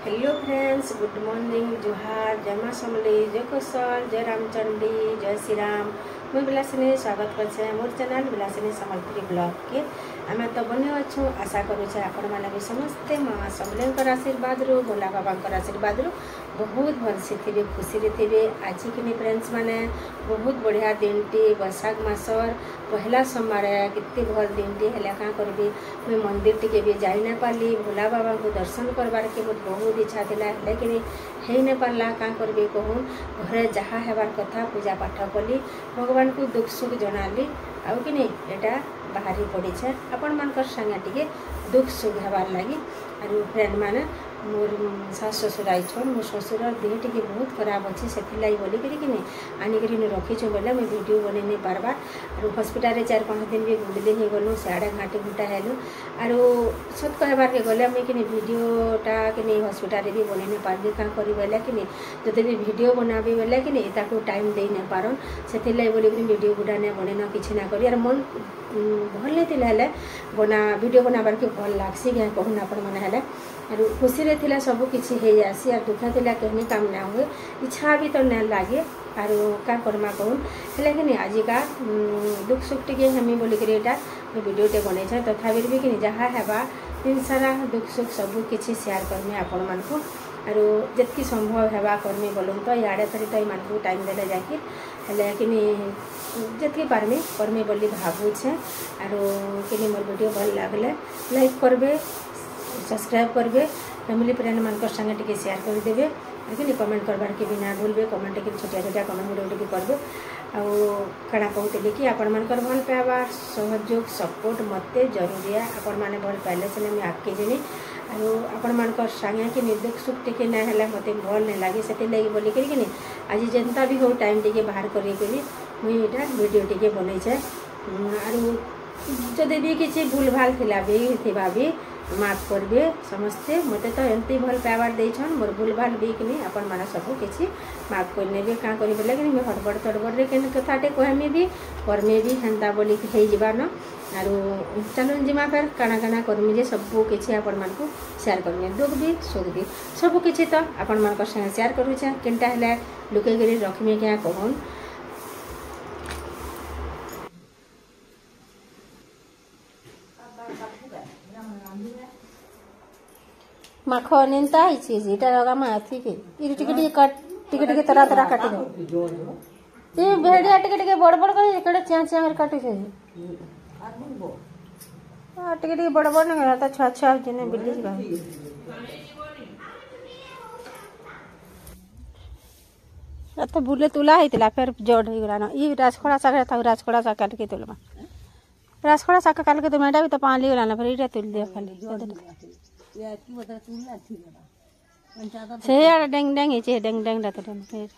Hello friends, good morning, जुहार, जय मां समली, जय कौशल, जय रामचंडी, जय श्री राम। मुझे विलासिनी स्वागत कर मोर चैनल विलासिनी सम्बलपुरी ब्लॉग के आम तो बने अच्छु। आशा करुचे आपण मैंने भी समस्ते माँ समलें आशीर्वाद रू भोला बाबा आशीर्वाद रू बहुत भलसे थे, खुशी थे। आज कि फ्रेंड्स मैंने बहुत बढ़िया दिन टी बैशाख मासर पहला सोमवार कितने भल दिन टी है क्या करी मुझे मंदिर टी भी जाई ना पाली। भोला बाबा को दर्शन करवार के मुझे बहुत इच्छा थी लेकिन हो नहीं पारा क्या करी कहूँ घरे जहाँ हेबार कथा पूजा पाठ कली भगवान को दुख सुख जनाली आउ कि एटा बाहरी पड़ी है आपण मान संगे टे दुख सुख हेबार लगी। और फ्रेंड मैंने मोर सास ससुर आईछन मो ससुर देह टी बहुत खराब अच्छे से बोलिक आनिक रखीचु बोले मुझे वीडियो बन नहीं पार्बार। और हस्पिटाल 4-5 दिन भी गुड़िले ही गलु सियाड़े घाटी घुटा हेलु और सत कहबार के गले मुझे कि वीडियोटा कि हस्पिटाल भी बन नहीं पार्ली क्या करी बोले कि जब भी वीडियो बनाबी बोले कि टाइम दे नहीं पारन से बोल वीडियो गुड़ा नहीं बन कि ना कर मन भल नहीं बना वीडियो बनाबार के भल लगसी क्या कहून आपण मैंने और खुशी रे थिला सब किसी हो जासी और दुख थिला कहीं काम ना हुए इच्छा भी तो नहीं लगे और क्या करमा कहूँ है आजिका दुख सुख टे हमें बोलिक वीडियोटे बन तथापि भी कि जहाँ हेबा दिन सारा दुख सुख सब किसी शेयर करमी आपण मान को और जितकी संभव हेबा करमी बोलूँ तो इे थरी तो ये टाइम देले जाकि जितकी पार्मी करमी बोली भावुचे और कि मोर वीडियो भल लगले लाइक करबे सब्सक्राइब करेंगे फैमिली फ्रेंड मान संगे टे शेयर करदे कि कमेंट करवार के भी ना भूलबे कमेंट के छोटिया छोटिया कमेंट गुटे करेंगे आना कहते कि आपण मान भल पाइबार सहयोग सपोर्ट मत जरूरी है आपण मैंने भल पाइले से मुझे आगे जीनी और आपण मान संगे कि दुख सुख टे ना मत भल नहीं लगे से बोलिक कि आज जनता भी हो टाइम टे बाहर करी मुझे वीडियो टे बनईचे और जदि भी किसी भूल भाल थिला भी माफ करबे समस्ते मत तो एमती भल पाइबार देछन मोर भूल भाल भी कि आपण मैंने सब किसी माफ करने क्या करी बोले कि मैं हड़बड़ तड़बड़े के कथाटे कहमी भी करमे भी हेन्ता बोली हो जान और चलो जिमा फिर काना काना करमी जे सब किसी आपण मान को शेयर करमी दुख भी सुख भी सब किसी तो आपण मान संगे शेयर करूचे केनटा है लुकई रखमी क्या कहूँ। माख निंता इटा लगा माथी के टिके कट टिके तरा तरा काटी दो ये भेड़िया टिके बड़ बड़ कर एकड़े चिया चिया कर काटी छे हां टिके बड़ बड़ न रहता छा छा जने बिल्ली का तो बुले तुला हेतिला फिर जोड़ हो गला न ई राजखोड़ा साग था राजखोड़ा साग काट के तुलमा राजखोड़ा साग काट के तो मेडा भी तो पानी गला न फिर इटा तुल दे खाली से डेंग डेंग डेंग डेंग फिर